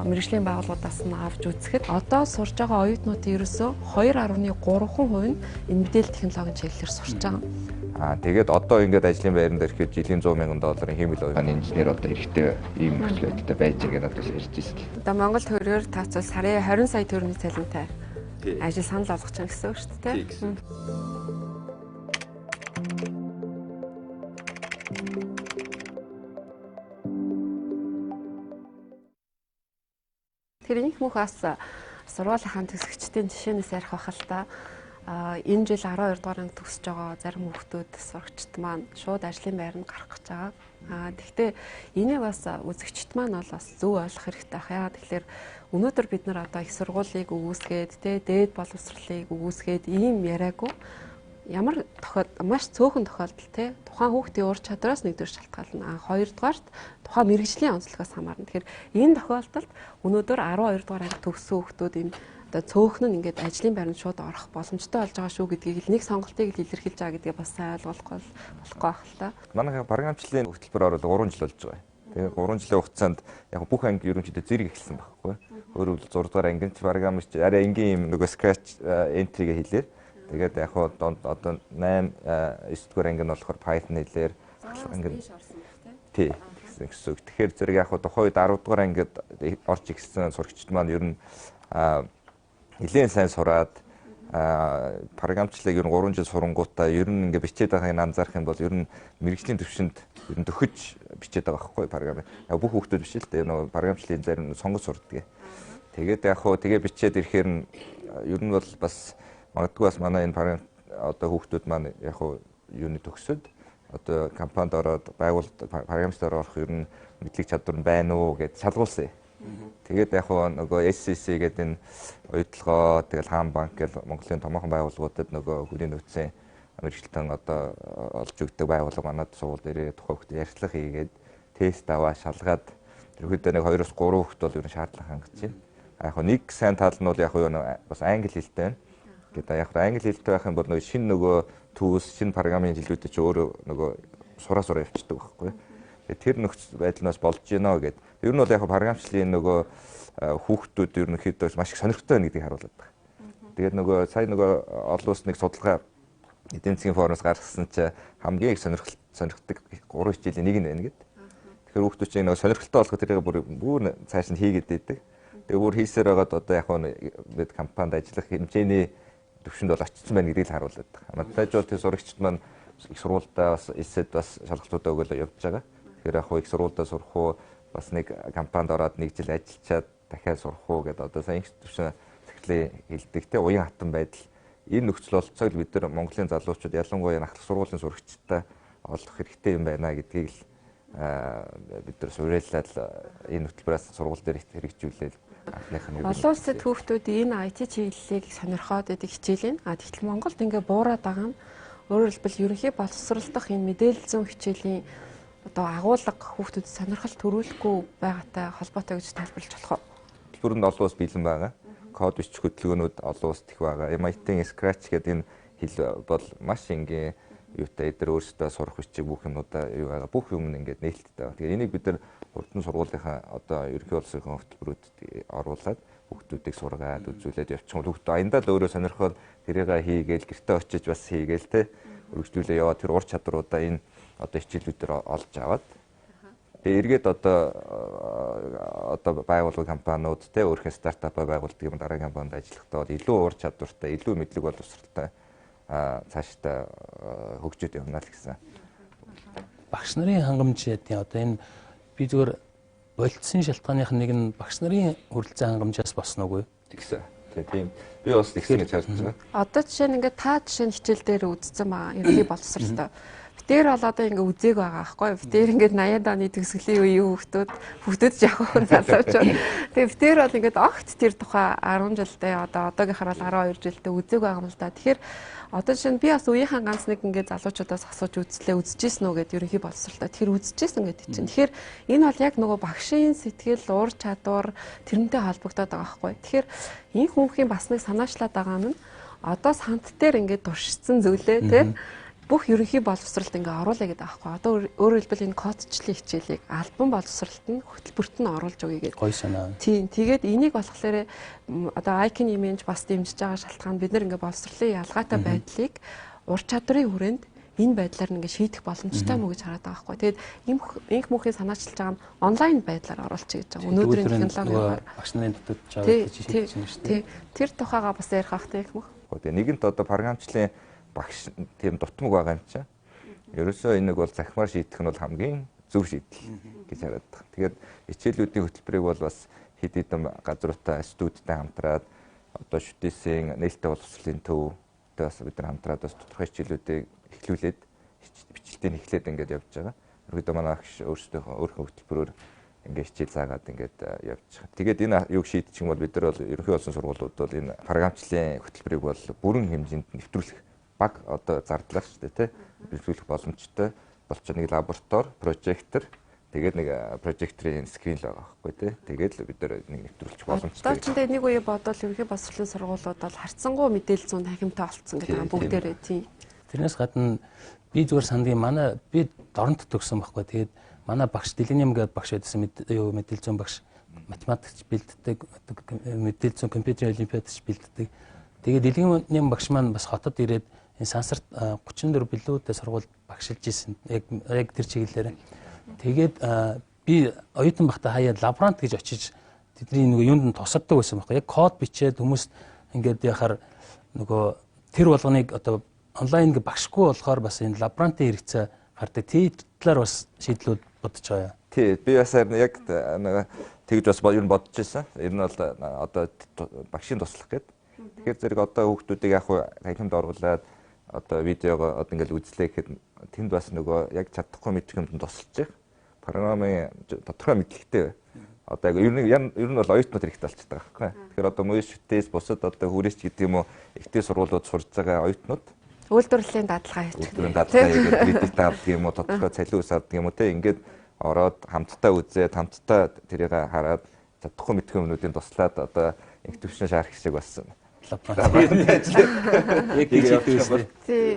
мэргэжлийн байгууллагаас нь авч үзэхэд одоо сурж байгаа оюутнуудын ерөөсөө 2.3% нь энэ мэдээллийн технологийн чиглэлээр сурч байгаа. Тэгээд одоо ингээд ажлын байранд ирэхэд жилийн $100,000 хэмэл оюутны инженер одоо хэрэгтэй ийм нөхцөлтэй байж байгаа надад ярьж ирсэн. Одоо Монгол төгрөгөөр тооцвол сарын 20 сая төгрөгийн цалинтай ажил санал болгож байгаа гэсэн үг шүү дээ. Тэгэхээр Энхмөнх бас сургуулийн төгсөгчдийн жишээнээс ярих байх л та. Энэ жил 12 дугаар анги төгсөж байгаа зарим хүүхдүүд сурагчид маань шууд ажлын байранд гарах гэж байгаа. Гэхдээ энийг бас үзэгчд маань бол бас зөв ойлгох хэрэгтэй байх. Яагаад тэгэхээр өнөөдөр бид нар одоо их сургуулийг өгөөсгээд дээд боловсролыг өгөөсгээд ийм яриаггүй. Ямар маш цөөхөн тохиолдол тухайн хүүхдийн ур чадвараас нэгдүгээр шалтгаална. Хоёрдугаарт тухайн мэргэжлийн онцлогоос хамаарна. Тэгэхээр энэ тохиолдолд өнөөдөр 12 дугаар анги төгссөн хүүхдүүд энэ одоо цөөхөн нь ингээд ажлын байранд шууд орох боломжтой болж байгаа шүү гэдгийг нэг сонголтыг илэрхийлж байгаа гэдгийг бас сайн ойлгох болохгүй байх л та. Манай програмчлалын хөтөлбөр орол 3 жил болж байгаа. Тэгээ 3 жилийн хугацаанд яг бүх анги ерөнхийдөө зэрэг эхэлсэн байхгүй. Өөрөөр 6 дугаар ангид програмч арай энгийн юм нөгөө scratch entry-гээ хийлээ. Тэгээд яг одоо 8 9 дугаар анги нь болохоор Python хэлээр анги тий гэсэн үг. Тэгэхээр зэрэг яг тухайн үед 10 дугаар ангид орж ирсэн сурагчид маань ер нь нэлээд сайн сураад програмчлалыг ер нь 3 жил сурангуудаа ер нь ингээ бичээд байгааг анзаарах юм бол ер нь мэргэжлийн төвшөнд ер нь төхөж бичээд байгаа байхгүй програм. Яг бүх хүүхдүүд биш л дээ нөгөө програмчлалын зарим сонгож сурдаг. Тэгээд яг тэгээ бичээд ирэхээр нь ер нь бол бас магадгүй бас манай энэ програм одоо хүүхдүүд маань яг юуны төгсөд одоо компанид ороод байгууллага программист орох ер нь мэдлэг чадвар нь байна уу гэж шалгуулсан. Тэгээд яг нөгөө SCC гэдэг энэ оюутлогоо тэгэл хаан банк гэл Монголын томоохон байгууллагуудад нөгөө хүлийн нөөцийн мэрэгчлэн одоо олж өгдөг байгууллага манад сургууль дээрээ тухай хөлт ярьцлага хийгээд тест аваа шалгаад ерөөдөө нэг 2-3 хөлт бол ер нь шаардлага хангаж байна. Яг нэг сайн тал нь бол яг бас англи хэлтэй байна. Гэдэг яг англи хэлтэй байх юм бол нөгөө шинэ нөгөө tools, шинэ программын жилүүдээ ч өөрөө нөгөө сураа явчихдаг байхгүй. Тэгээд тэр нөхцөл байдлаас болж гинэ гэд. Ер нь бол яг програмчлалын нөгөө хүүхдүүд ерөнхийдөө маш их сонирхолтой байна гэдгийг харуулдаг байна. Тэгээд нөгөө сая нөгөө олон улс нэг судалгаа эдийн засгийн форумс гаргасан чи хамгийн их сонирхдаг 3 хичээлийн нэг нь байна гэд. Тэгэхээр хүүхдүүд чинь нөгөө сонирхолтой болгох тэрийг бүр цааш нь хийгээд байдаг. Тэгээ бүр хийсээр байгаад одоо яг бид компанид ажиллах хэмжээний төвшөнд бол очсон байна гэдгийг харуулдаг. Монтажууд тэр сурагчид маань их сургуультай бас эсэд бас шалгалтуудаа өгөөлөө явж байгаа. Тэгэхээр яг их сургуультай сурах уу бас нэг компанид ороод нэг жил ажиллачаад дахиад сурах уу гэдэг одоо сайн Энхтүвшин захирлын хэлдэг те уян хатан байдал энэ нөхцөл болцоог бид нар Монголын залуучууд ялангуяа ахлах сургуулийн сурагчтай олох хэрэгтэй юм байна гэдгийг л бид нар суурилаад энэ хөтөлбөрөөс сургууль дээр хэрэгжүүлээд олон улсын хүүхдүүд энэ IT чиглэлийг сонирхоод идэг хичээлийн тэгтэл Монголд ингээ буураад байгаа нь өөрөөр хэлбэл ерөнхий боловсролдох энэ мэдээлэл зүйн хичээлийн одоо агуулга хүүхдүүд сонирхол төрүүлэхгүй байгаатай холбоотой гэж тайлбарлаж болох уу? Хөтөлбөрөнд олон улс бэлэн байгаа. Код бичих хөтөлбөрүүд олон улсд их байгаа. MIT-ийн Scratch гэдэг энэ хэл бол маш энгийн юутай эдгээр өөрсдөө сурах бичиг бүх юмудаа юу байгаа. Бүх юм ингээд нээлттэй байгаа. Тэгэхээр энийг бид нар урдан сургуулийнхаа одоо ерөнхий боловсролын хөтөлбөрүүдэд оруулаад хүүхдүүдийг сургаад үзүүлээд явчихсан. Хүүхдүүд аяндаа л өөрөө сонирхоод тэрийг хийгээл гэртээ очиж бас хийгээл те өргөжлүүлээ яваа тэр ур чадруудаа энэ одоо хичээлүүдээр олж аваад тэгээ эргээд одоо байгууллага компаниуд те өөрхөн стартапаа байгуулдаг юм дараагийн компанид ажиллахдаа бол илүү ур чадвартай, илүү мэдлэг боловсролтой цаашдаа хөгжөөд явна л гэсэн. Багш нарын хангамж ядын одоо энэ би зүгээр болцсон шалтгааных нэг нь багш нарын хүрэлцэн хангамжаас босно уу тэгсэн. Тийм. Би бас тэгсэн гэж харж байгаа. Одоо жишээ нь ингээд та жишээ нь хичээл дээр үзсэн байгаа ерөнхий боловсролтой. Битээр бол одоо ингээ үзег байгаа байхгүй. Битээр ингээд 80-аад оны төгсгөлийн үеийн хүүхдүүд жоохон залуучууд. Тэгээ битээр бол ингээд огт тэр тухай 10 жилдээ одоогийнхаар бол 12 жилдээ үзег байгаа юм л да. Тэгэхээр одоо жишээ нь би бас үеийнхэн ганц нэг ингээ залуучуудаас асууж үзэжсэн үү гэд ерөнхий боловсролтой. Тэр үзэжсэн гэдэг чинь. Тэгэхээр энэ бол яг нөгөө багшийн сэтгэл, ур чадвар тэрнтэй холбогдоод байгаа байхгүй. Тэгэхээр энэ хүмүүсийн бас нэг санаачлаад байгаа нь одоо сант дээр ингээ туршсан зүйлээ тий бүх ерөнхий боловсролд ингээ оруулаа гэдэг аахгүй. Одоо өөрөөр хэлбэл энэ кодчлын хичээлийг альбом боловсролд нь хөтөлбөрт нь оруулж өгье гэдэг. Гоё санаа. Тийм. Тэгээд энийг болохоор одоо icon image бас дэмжиж байгаа шалтгаан бид нар ингээ боловсролын ялгаатай байдлыг ур чадрын хүрээнд энэ байдлаар ингээ шийдэх боломжтой мүү гэж хараад байгаа аахгүй. Тэгээд Энхмөнхийн санаачилж байгаа нь онлайн байдлаар оруулчих гэж байгаа. Өнөөдрийн технологиор багш нарын дутагдж байгаа гэж шийдэж байна шүү дээ. Тэр тухайгаа бас ярих ах Энхмөнх. Тэгээд нэгэнт одоо програмчлалын багш тийм дутмаг байгаа юм чинь. Ерөөсөө энийг бол захимаар шийдэх нь бол хамгийн зөв шийдэл гэж хараад байна. Тэгээд хичээлүүдийн хөтөлбөрийг бол бас хэд хэдэн газруудаа студидтэй хамтраад одоо шүтээсийн нээлттэй боловсролын төвтэй бас бид нар хамтраад бас тодорхой хичээлүүдийг эхлүүлээд бичлэлтийг эхлээд ингээд явж байгаа. Ерөөдөө манай багш өөрийнхөө хөтөлбөрөөр ингээд хичээл заагаад ингээд явж байгаа. Тэгээд энэ юг шийдчих юм бол бид нар бол ерөнхий болсон сургуулиуд бол энэ програмчлалын хөтөлбөрийг бол бүрэн хэмжээнд нэвтрүүлэх баг одоо зардлаар шүү дээ тий биелүүлэх боломжтой болчих нэг лаборатори, прожектор тэгээд нэг прожекторын скрин л байгаа байхгүй тий тэгээд л бид нар нэг нэвтрүүлчих боломжтой. Одоо ч энэ нэг үе бодвол ерөнхий боловсролын сургуулиуд бол харьцангуй мэдээлэл зүүн танхимтай болцсон гэдэг бүгдээрээ тий. Тэрнээс гадна би зүгээр сандгийн манай би дорнод төгссөн байхгүй тэгээд манай багш Дэлгэнэм гэдэг багш байсан мэдээлэл зүүн багш математикч бэлддэг мэдээлэл зүүн компьютерийн олимпиадч бэлддэг. Тэгээд Дэлгэнэм багш маань бас хотод ирээд энэ сансарт 34 билүүдэд сургууль багшилж исэн яг тэр чиглэлээр. Тэгээд би оюутан багтаа хаяа лаборант гэж очиж тэдний нөгөө юунд нь тусаддаг байсан байхгүй. Яг код бичээд хүмүүст ингээд яхаар нөгөө тэр болгоныг одоо онлайн ингээ багшгүй болохоор бас энэ лаборантын хэрэгцээ гардаг. Тэр талаар бас шийдлүүд бодож байгаа. Тий, би бас яг тэгж бас юу бодож байсан. Энэ нь бол одоо багшийн туслах гэдэг. Тэгэхээр зэрэг одоо хүүхдүүдийг яг танхимд оруулаад одоо видеого одоо ингээл үзлээ гэхэд тэнд бас нөгөө яг чадахгүй мэдэх юмд тусалж их програмын тодорхой мэдлэгтэй одоо яг ер нь бол оюутнууд хэрэгтэй болчихдог байхгүй. Тэгэхээр одоо мөн шүтээс бусад одоо хүрээч гэдэг юм уу ихтэй сургуулиуд сурж байгаа оюутнууд үйлдвэрлэлийн дадлага хийчих. Үйлдвэрлэлийн дадлага хийгээд кредит авдаг юм уу тодорхой цалин ус авдаг юм уу те ингээд ороод хамтдаа үзээд хамтдаа тэрийг хараад чадахгүй мэдэх юмнуудын туслаад одоо Энхтүвшин Шарк шиг болсон. Яг тиймэрхүү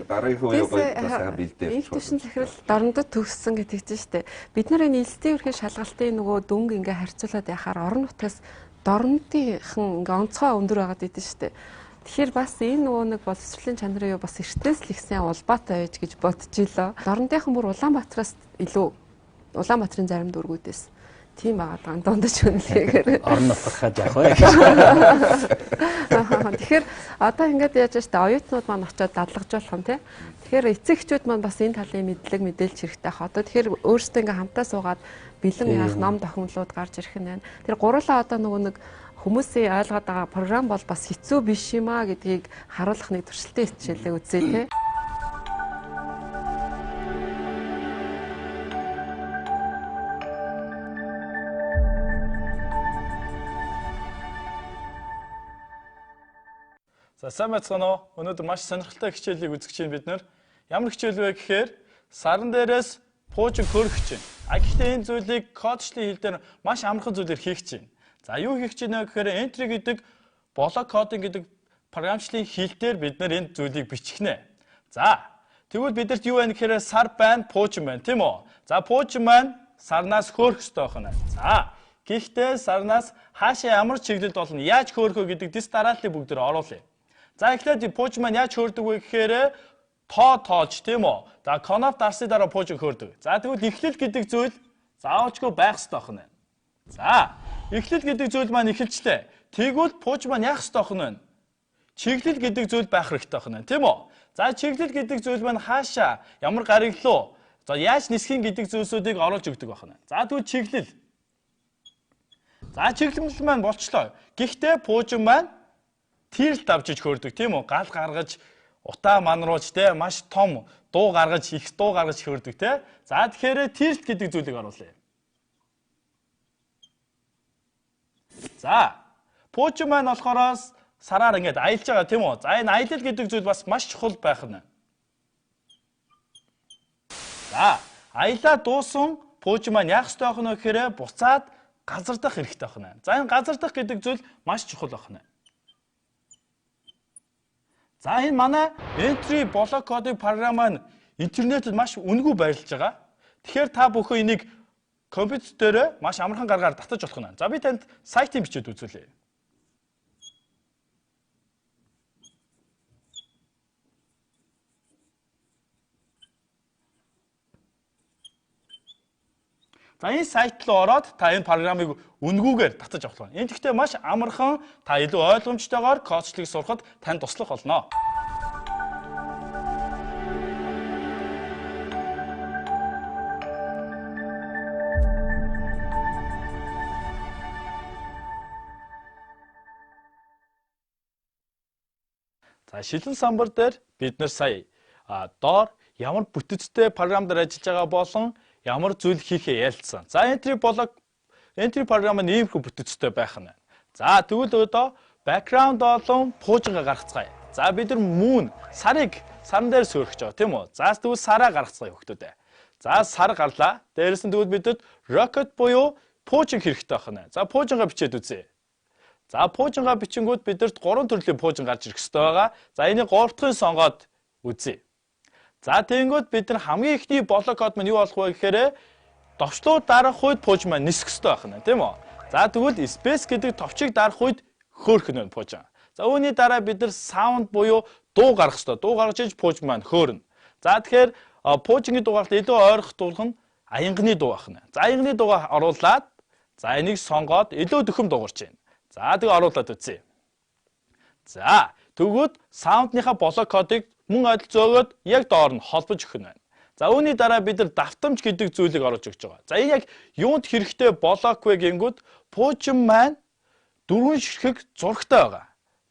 дараагийн үеийг бас бэлдээ. Энхтүвшин захирал дорндод төгссөн гэдэг чинь шүү дээ. Бид нар энэ элсдийн ерхий шалгалтын нөгөө дүнг ингээ харьцуулаад яхаар орон нутгаас дорнодынхан ингээ онцгой өндөр байгаад идэв шүү дээ. Тэгэхээр бас энэ нөгөө нэг боловсролын чанарын юу бас эртнээс л их сайн улбаатай байж гэж бодож илоо. Дорнодынхан бүр Улаанбаатараас илүү Улаанбаатарын зарим дүүргүүдээс тийм байгаа дундаж үнэлгээгээр орон нутгахад яах вэ? Тэгэхээр одоо ингээд яаж штэ оюутнууд маань очиод дадлагжуулах юм тий. Тэгэхээр эцэг эхчүүд маань бас энэ талын мэдлэг мэдээлж хэрэгтэй ах. Одоо тэгэхээр өөрсдөө ингээ хамтаа суугаад бэлэн яах ном тохиомлууд гарч ирэх нь байна. Тэр гурлаа одоо нөгөө нэг хүмүүсийн ойлгоод байгаа програм бол бас хэцүү биш юм а гэдгийг харуулах нэг туршилтын хичээлээ үзье тий. За сайн байцгаана уу? Өнөөдөр маш сонирхолтой хичээлийг үзэж чинь бид нэр ямар хичээл вэ гэхээр саран дээрээс пуужин хөрөх чинь. Гэхдээ энэ зүйлийг кодчлын хэл дээр маш амархан зүйлээр хийх чинь. За юу хийх чинь вэ гэхээр entry гэдэг блок кодинг гэдэг програмчлалын хэл дээр бид нэр энэ зүйлийг бичих нэ. За тэгвэл бидэрт юу вэ гэхээр сар байна, пуужин байна, тийм үү? За пуужин маань сарнаас хөөрөх ёстой байна. За гэхдээ сарнаас хаашаа ямар чиглэлд болно, яаж хөөрөх вэ гэдэг дис дарааллыг бүгдээр оруулъя. За эхлээд пуужин маань яаж хөөрдөг вэ гэхээр тоож тийм үү. За конов дарсны дараа пуужин хөөрдөг. За тэгвэл эхлэл гэдэг зүйл заавчгүй байх ёстой байна. За эхлэл гэдэг зүйл маань эхэлжлээ. Тэгвэл пуужин маань яах ёстой байна? Чиглэл гэдэг зүйл байх хэрэгтэй байна. Тийм үү? За чиглэл гэдэг зүйл маань хаашаа ямар гариглуу за яаж нисхийн гэдэг зүйлсүүдийг оруулж өгдөг байна. За тэгвэл чиглэл. За чиглэл маань болчлоо. Гэхдээ пуужин маань тэрл давжиж хөөрдөг тийм үү? Гал гаргаж утаа манруулж те маш том дуу гаргаж их дуу гаргаж хөөрдөг те. За тэгэхээр тэрл гэдэг зүйлийг оруулъя. За пуужин маань болохоор сараар ингэж аялж байгаа тийм үү? За энэ аялал гэдэг зүйл бас маш чухал байх нь. За аялаа дуусан пуужин маань яах ёстой байх нь гэхээр буцаад газардах хэрэгтэй байна. За энэ газардах гэдэг зүйл маш чухал байна. За энэ манай entry блок кодын програм маань интернетэд маш үнэгүй байрлаж байгаа. Тэгэхээр та бүхэн энийг компьютер дээр маш амархан гаргаар татаж болох нь. За би танд сайтын бичээд үзүүлье. За энэ сайт руу ороод та энэ програмыг үнгүүгээр татаж авах нь. Энэ гэхдээ маш амархан та илүү ойлгомжтойгоор кодчлыг сурахад танд туслах болно. За шилэн самбар дээр бид нар сая доор ямар бүтэцтэй програм дээр ажиллаж байгаа болон ямар зүйл хийхээ ялцсан. За entry програм нь иймэрхүү бүтэцтэй байх нь. За тэгвэл одоо background болон пуужингаа гаргацгаая. За бид нар moon сарыг сарн дээр суурьж байгаа тийм үү? За тэгвэл сараа гаргацгаая хөлтөдөө. За сар гарлаа. Дээрээс нь тэгвэл бидэд rocket буюу пуужин хэрэгтэй байна. За пуужингаа бичээд үзье. За пуужингаа бичингүүд бидэрт 3 төрлийн пуужин гарч ирэх ёстой байгаа. За энийг 3 дахь нь сонгоод үзье. За тэгэнгүүт бид нар хамгийн ихний блок код маань юу болох вэ гэхээр товчлуу дарах үед пуужин маань нисэх ёстой байна, тийм үү? За тэгвэл space гэдэг товчийг дарах үед хөөрөх нь пуужин. За үүний дараа бид нар sound буюу дуу гаргах ёстой. Дуу гаргаж иж пуужин маань хөөрнө. За тэгэхээр пуужингийн дуугарт илүү ойрох дуулах нь аянганы дуу байна. За аянганы дуугаа оруулаад за энийг сонгоод илүү дөхөм дуугарч байна. За тэгээ оруулаад үзье. За тэгвэл саундныхаа блок кодыг мөн ойдлцоогоод яг доор нь холбож өгөх нь байна. За үүний дараа бид нар давтамж гэдэг зүйлийг оруулж өгч байгаа. За энэ яг юунд хэрэгтэй блок вэ гэнгүүт пуужин маань дөрвөн ширхэг зурагтай байгаа.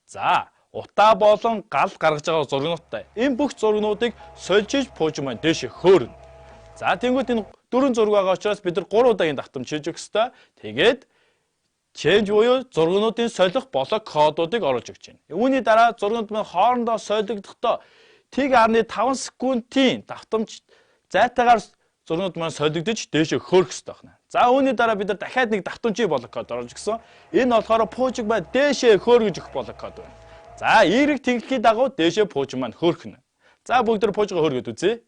За утаа болон гал гаргаж байгаа зургнуудтай. Энэ бүх зургнуудыг сольжиж пуужин маань дээшээ хөөрнө. За тэнгуут энэ 4 зураг байгаа учраас бид нар 3 удаагийн давтамж хийж өгөх ёстой. Тэгээд change буюу зургнуудын солих блок кодуудыг оруулж өгч байна. Үүний дараа зургнууд маань хоорондоо солигдохдоо 1.5 секундын давтамж зайтайгаар зургнууд маань солигдож дээшээ хөөрөх ёстой байна. За үүний дараа бид нар дахиад нэг давтамжийн блок код оруулж өгсөн. Энэ болохоор пуужиг маань дээшээ хөөргөж өгөх блок код байна. За эерэг тэнхлийн дагуу дээшээ пуужиг маань хөөрхнө. За бүгд төр пуужигаа хөөргөд үзье.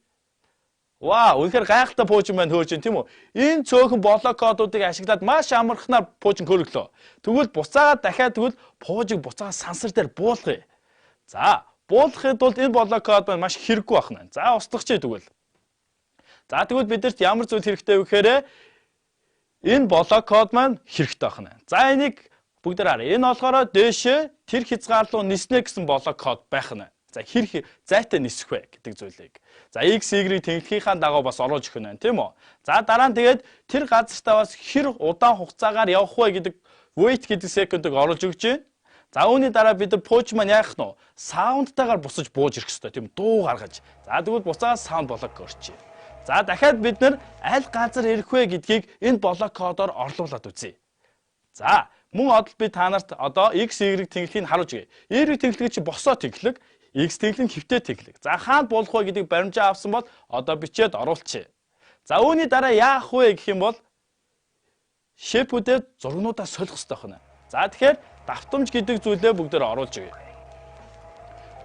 Вау, үнэхээр гайхалтай пуужин маань хөөрж байна тийм үү? Энэ цөөхөн блок кодуудыг ашиглаад маш амархнаар пуужин хөөрглөө. Тэгвэл буцаагаад дахиад тэгвэл пуужиг буцаагаад сансар дээр буулгая. За, буулгахын тулд энэ блок код маань маш хэрэггүй байна. За, устгахчээ тэгвэл. За, тэгвэл бидэрт ямар зүйл хэрэгтэй вэ гэхээр энэ блок код маань хэрэгтэй байна. За, энийг бүгдээр харъя. Энэ болохоор дээшээ тэр хязгаарлуу ниснэ гэсэн блок код байх нь. За хэр зайтай нисэх вэ гэдэг зүйлийг. За x y тэнхлийнхаа дагуу бас оруулж өгөх нь тийм үү. За дараа нь тэгээд тэр газартаа бас хэр удаан хугацаагаар явах вэ гэдэг wait гэдэг секундыг оруулж өгч байна. За үүний дараа бид нар пууж маань яах нь вэ? Саундтайгаар бусаж бууж ирэх хэрэгтэй тийм дуу гаргаж. За тэгвэл буцаад саунд блок өрчье. За дахиад бид нар аль газар ирэх вэ гэдгийг энэ блок кодоор орлуулад үзье. За мөн одол би та нарт одоо x y тэнхлийг харуулж өгье. Y тэнхлэг чи босоо тэнхлэг, x тэнхлэг хөвтэй тэнхлэг. За хаанд болох вэ гэдгийг баримжаа авсан бол одоо бичээд оруулчихъя. За үүний дараа яах вэ гэх юм бол шэпүүдээ зургнуудаа солих хэрэгтэй байна. За тэгэхээр давтамж гэдэг зүйлээ бүгдээр оруулж өгье.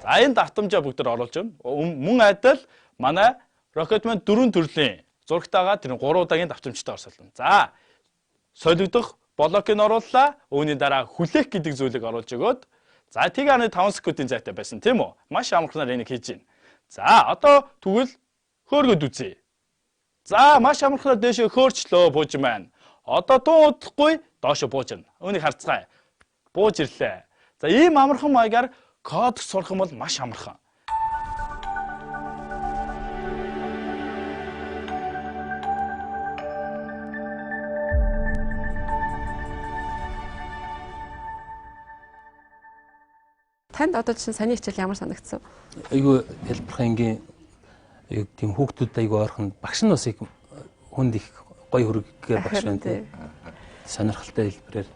За энэ давтамжаа бүгдээр оруулж өгнө. Мөн адил манай Rocketman 4 төрлийн зурагтайгаа тэр 3 удаагийн давтамжтай орсолно. За солигдох блокийг орууллаа. Үүний дараа хүлээх гэдэг зүйлийг оруулж өгөөд за 1.5 секундын зайтай байсан тийм үү? Маш амархнаар энийг хийж байна. За одоо тэгвэл хөөргөд үзье. За маш амархнаар дээшээ хөөрчлөө бууж маань. Одоо тун удахгүй доошо буужна. Үүнийг харцгаая. Бууж ирлээ. За ийм амархан маягаар код сурах юм бол маш амархан. Танд одоо чинь саний хичээл ямар санагдсан? Айгүй хэлбэрхэн ингийн яг тийм хүүхдүүд айгүй ойрхон багш нь бас их хүнд их гоё хөргөгээр багш байна тийм. Сонирхолтой хэлбэрээр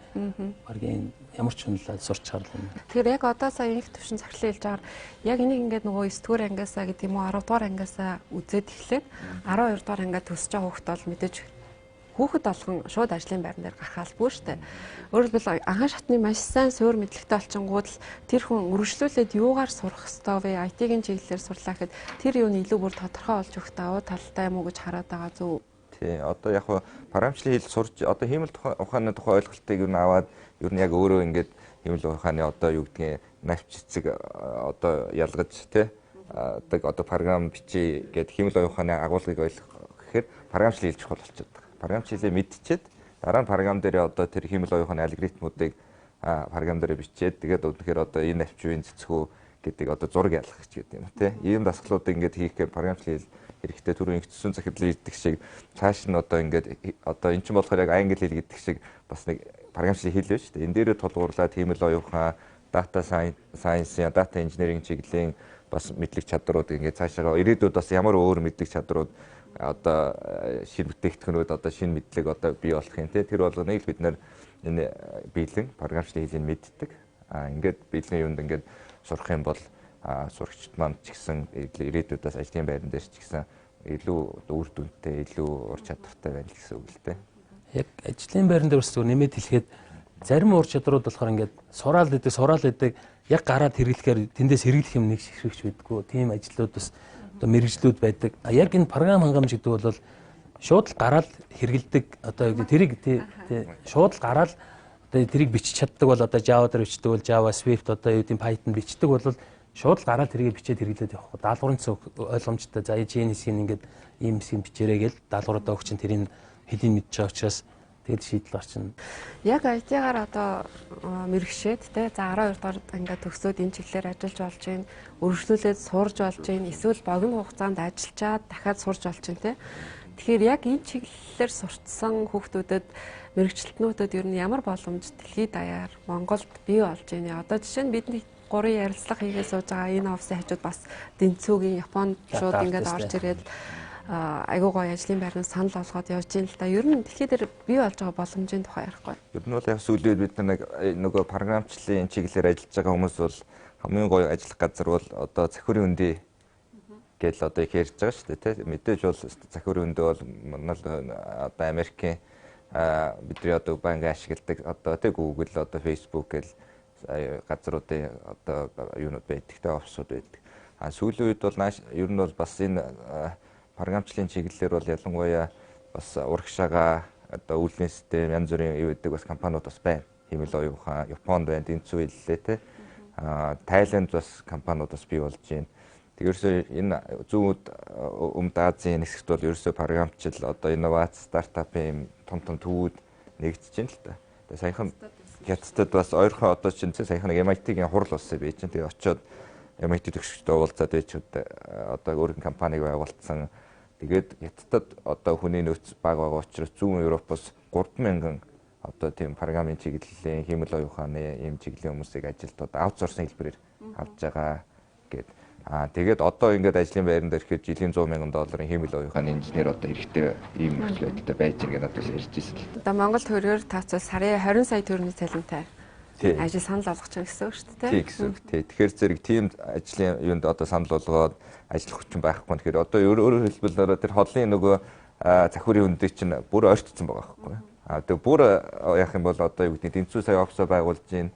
багийн ямар ч хүнлээд сурч харлаа. Тэгэхээр яг одоо сая Энхтүвшин захирлын хэлж байгаа яг энийг ингээд нөгөө 9 дугаар ангиасаа гэдэг юм уу 10 дугаар ангиасаа үзээд эхлээд 12 дугаар ангиа төсөж байгаа хүүхд бол мэдээж хүүхэд болгон шууд ажлын байран дээр гарах албагүй шүү дээ. Өөрөөр хэлбэл анхан шатны маш сайн суур мэдлэгтэй олчингууд л тэр хүн үргэлжлүүлээд юугаар сурах ёстой вэ? IT-ийн чиглэлээр сурлаа гэхэд тэр юуны илүү бүр тодорхой олж өгөх давуу талтай юм уу гэж хараад байгаа зөв. Тий, одоо яг хөө програмчлалын хэл сурч одоо хиймэл ухааны тухай ойлголтыг юу аваад ер нь яг өөрөө ингээд хиймэл ухааны одоо юу гэдгийг навч цэцэг одоо ялгаж тий одоо програм бичиж гээд хиймэл ухааны агуулгыг ойлгох гэхээр програмчлалын хэл чухал болчиход байна. Програмчлалыг мэдчихэд дараа нь програм дээр одоо тэр хиймэл оюуны алгоритмуудыг програм дээр бичээд тэгээд өнөхөр одоо энэ навчвын цэцгүү гэдэг одоо зураг ялгах гэдэг юм тий. Ийм дасгалуудыг ингээд хийхээр програмчлалын хэл хэрэгтэй түрүү Энхтүвшин захирлын хэлдэг шиг цааш нь одоо ингээд одоо эн чинь болохоор яг англи хэл гэдэг шиг бас нэг програмчлалын хэл байна шүү дээ. Энэ дээрээ тулгуурлаад хиймэл оюухан дата сайенс, дата инженеринг чиглэлийн бас мэдлэг чадрууд ингээд цаашаа ирээдүйд бас ямар өөр мэдлэг чадрууд одоо шинэ бүтээгдэхүүнүүд одоо шинэ мэдлэг одоо бий болох юм те тэр болгоныг л бид нэр энэ биелэн програмчлалын хэлийг мэддэг. Ингээд биелэн юунд ингээд сурах юм бол сурагчид маань ч гэсэн ирээдүйд бас ажлын байран дээр ч гэсэн илүү үр дүнтэй, илүү ур чадвартай байна л гэсэн үг л те. Яг ажлын байран дээр бас зөв нэмээд хэлэхэд зарим ур чадрууд болохоор ингээд сураал гэдэг яг гараад хэрэглэхээр тэндээс хэрэглэх юм нэг ширхэгч байдгүй. Тийм ажлууд бас одоо мэрэгжлүүд байдаг. Яг энэ програм хангамж гэдэг бол шууд л гараад хэрэгэлдэг. Одоо тэрийг шууд л гараад одоо тэрийг бичиж чаддаг бол одоо Java дээр бичдэг бол Java, Swift одоо юу гэдэг Python бичдэг бол шууд л гараад тэрийг бичээд хэрэглээд явах. Даалгаврын цог ойлгомжтой. За энэ хэсгийг ингээд ийм хэсгийг бичээрэй гэж даалгавруудаа өгч тэрийг хэдийн мэдж байгаа учраас тэгэл шийдэл гарчна. Яг IT-гаар одоо мэрэгшээд те за 12 дугаар ингээд төгсөөд энэ чиглэлээр ажиллаж болж байна. Өргөжлүүлээд сурж болж байна. Эсвэл богино хугацаанд ажиллачаад дахиад сурж болж байна те. Тэгэхээр яг энэ чиглэлээр сурцсан хүүхдүүдэд мэрэгчлэтнүүдэд ер нь ямар боломж дэлхийд даяар Монголд бий болж байна. Одоо жишээ нь бидний гурын ярилцлага хийгээ сууж байгаа энэ офисын хажууд бас Дэнцүүгийн Японд шууд ингээд орж ирээд айгуу гоё ажлын байрнаас санал олгоод явж ийн л да. Ер нь дэлхийд дээр бий болж байгаа боломжийн тухай ярихгүй. Ер нь бол яг сүүлийн үед бид нэг нөгөө програмчлалын чиглэлээр ажиллаж байгаа хүмүүс бол хамгийн гоё ажиллах газар бол одоо захиурын үндэ гэж одоо их ярьж байгаа шүү дээ тийм. Мэдээж бол захиурын үндэ бол манай одоо Америкийн бидний одоо банк ашигладаг одоо тийм Google одоо Facebook гэл газруудын одоо юунууд байдаг те офсууд байдаг. Сүүлийн үед бол ер нь бол бас энэ програмчлалын чиглэлээр бол ялангуяа бас урагшаага одоо үйлдвэрийн систем янз бүрийн юу гэдэг бас компаниуд бас байна. Хэмэл оюухан, Японд байна, Дэнцүү хэллээ те. Тайланд бас компаниуд бас бий болж байна. Тэгэрсээ энэ зүүн Өмнөд Азийн хэсэгт бол ерөөсөө програмчлал одоо инновац стартапын том төвүүд нэгдэж байна л та. Тэгээ саяхан Хятадд бас ойрхон одоо чинь саяхан нэг MIT-ийн хурал болсон байж чинь тэгээ очиод MIT төгсөгчтэй уулзаад байчуд одоо өөрийн компанийг байгуулсан. Тэгээд Хятадд одоо хүний нөөц бага байгаа учраас зүүн Европоос 3000 одоо тийм програмын чиглэлийн хэмэл оюуханы ийм чиглэлийн хүмүүсийг ажилд одоо аутсорсын хэлбэрээр авч байгаа гэд. Тэгээд одоо ингээд ажлын байран дээр ирэхэд жилийн $100,000 хэмэл оюуханы инженер одоо эрэхтэй ийм нөхцөл байдалтай байж байгаа надад ярьж ирсэн л. Одоо Монгол төгрөгөөр тооцвол сарын 20 сая төгрөгийн цалинтай ажил санал болгож байгаа гэсэн үг шүү дээ. Тийм гэсэн үг. Тэгэхээр зэрэг тийм ажлын юунд одоо санал болгоод ажил хүчин байхгүй. Тэгэхээр одоо өөрөөр хэлбэл тэр холын нөгөө захиурын үндэ чинь бүр ойртсон байгаа байхгүй. Тэгээ бүр яах юм бол одоо юу гэдэг Дэнцүү сая офсоо байгуулж гин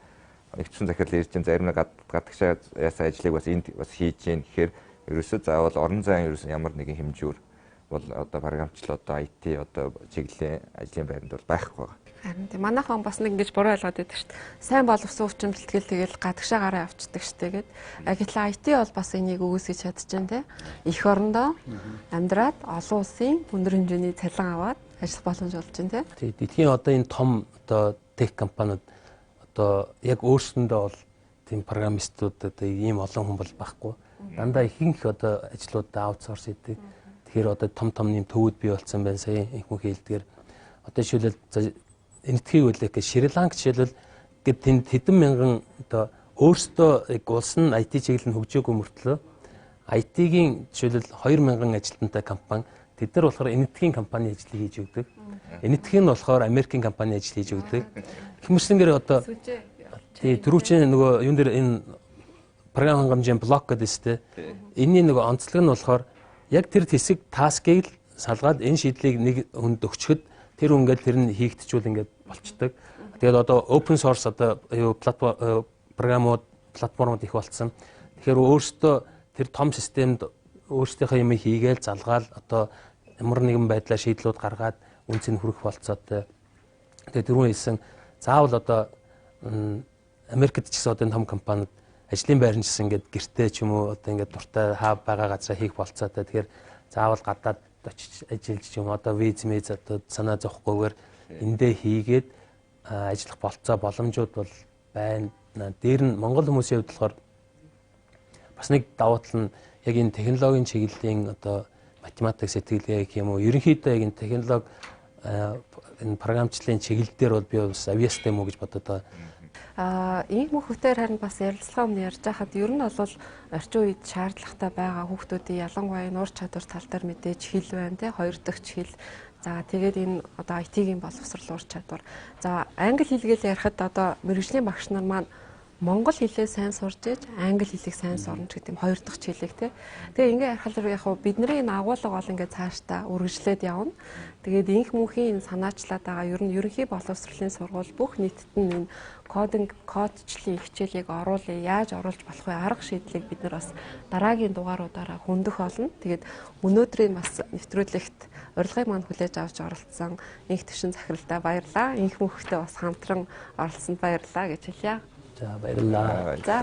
Энхтүвшин захирал ирж зарим нэг гадагшаа яасан ажлыг бас энд бас хийж гин. Тэгэхээр ерөөсөө заавал орон зайн ерөөсөө ямар нэгэн хэмжүүр бол одоо програмчлал одоо IT одоо чиглэлийн ажлын байранд бол байхгүй байгаа. Харин тийм манайхан бас нэг ингэж буруу ойлгоод байдаг шүү дээ. Сайн боловсон хүчин бэлтгэл тэгэл гадагшаа гараа авчдаг шүү дээ гэд. Гэтэл IT бол бас энийг өгөөсгөж чадчихжээ те. Эх орондоо амьдраад олон улсын өндөр хэмжээний цалин аваад ажиллах боломж олж байна те. Тийм дэлхийн одоо энэ том одоо тех компаниуд одоо яг өөрсөндөө бол тийм программистууд одоо ийм олон хүн бол байхгүй. Дандаа ихэнх одоо ажлуудаа аутсорс хийдэг. Тэгэхээр одоо том нэм төвүүд бий болсон байна. Сая Энхмөнх хэлдгээр одоо жишээлбэл энэтхийг үлээх гэж Шри-Ланк жишээлбэл гэд тэнд хэдэн мянган одоо өөрсдөө яг улс нь IT чиглэл нь хөгжөөгүй мөртлөө IT-гийн жишээлбэл 2000 ажилтнтай компани тэд нар болохоор энэтхийн компани ажил хийж өгдөг. Энэтхийг нь болохоор Америкийн компани ажил хийж өгдөг. Хүмүүслэнгээр одоо түрүүчийн нөгөө юун дээр энэ програм хангамжийн блок гэдэг үстэй. Энийний нөгөө онцлог нь болохоор яг тэр хэсэг таскийг л салгаад энэ шийдлийг нэг хүнд өгчөхөд тэр үнгээд тэр нь хийгдчихвэл ингээд болцдог. Тэгээд одоо open source одоо юу платформуд их болцсон. Тэгэхээр өөрөөсөө тэр том системд өөрсдийнхөө юм хийгээл залгаал одоо ямар нэгэн байдлаар шийдлүүд гаргаад үнцийг хүрэх болцоотой. Тэгээд түрүүн хэлсэн заавал одоо Америкт ч гэсэн одоо том компаниуд ажлын байран гэсэн ингээд гэртээ ч юм уу одоо ингээд дуртай хаа байгаа газараа хийх болцоотой. Тэгэхээр заавал гадаад очиж ажиллаж ч юм одоо виз мэз одоо санаа зовхгүйгээр эндээ хийгээд ажиллах болцоо боломжууд бол байна. Дээр нь Монгол хүмүүсийн хувьд болохоор бас нэг давуу тал нь яг энэ технологийн чиглэлийн одоо математик сэтгэлгээ гэх юм уу ерөнхийдөө яг энэ технологи энэ програмчлалын чиглэл дээр бол би бас авьяастай юм уу гэж бодод байгаа. Энхмөнхтэй харин бас ярилцлага өмнө ярьж байхад ер нь бол орчин үед шаардлагатай байгаа хүүхдүүдийн ялангуяа нуур чадвар тал дээр мэдээж хэл байна те хоёр дахь хэл. За тэгээд энэ одоо IT-ийн боловсрол ур чадвар. За англи хэлгээл ярихад одоо мэргэжлийн багш нар маань монгол хэлээ сайн сурж иж англи хэлийг сайн сурна гэдэг юм хоёр дахь хэлийг те. Тэгээ ингээ ярихаар яг бидний энэ агуулга бол ингээ цаашдаа үргэлжлээд явна. Тэгээд Энхмөнхийн энэ санаачлаад байгаа ер нь ерөнхий боловсролын сургууль бүх нийтэд нь энэ кодчлын хичээлийг оруулъя. Яаж оруулж болох вэ? Арга шийдлийг бид нар бас дараагийн дугааруудаараа хөндөх болно. Тэгээд өнөөдрийн бас нэвтрүүлэгт урилгыг маань хүлээж авч оролцсон Энхтүвшин захиралтай баярлалаа. Энхмөнхтэй бас хамтран оролцсонд баярлалаа гэж хэлье. За баярлалаа. За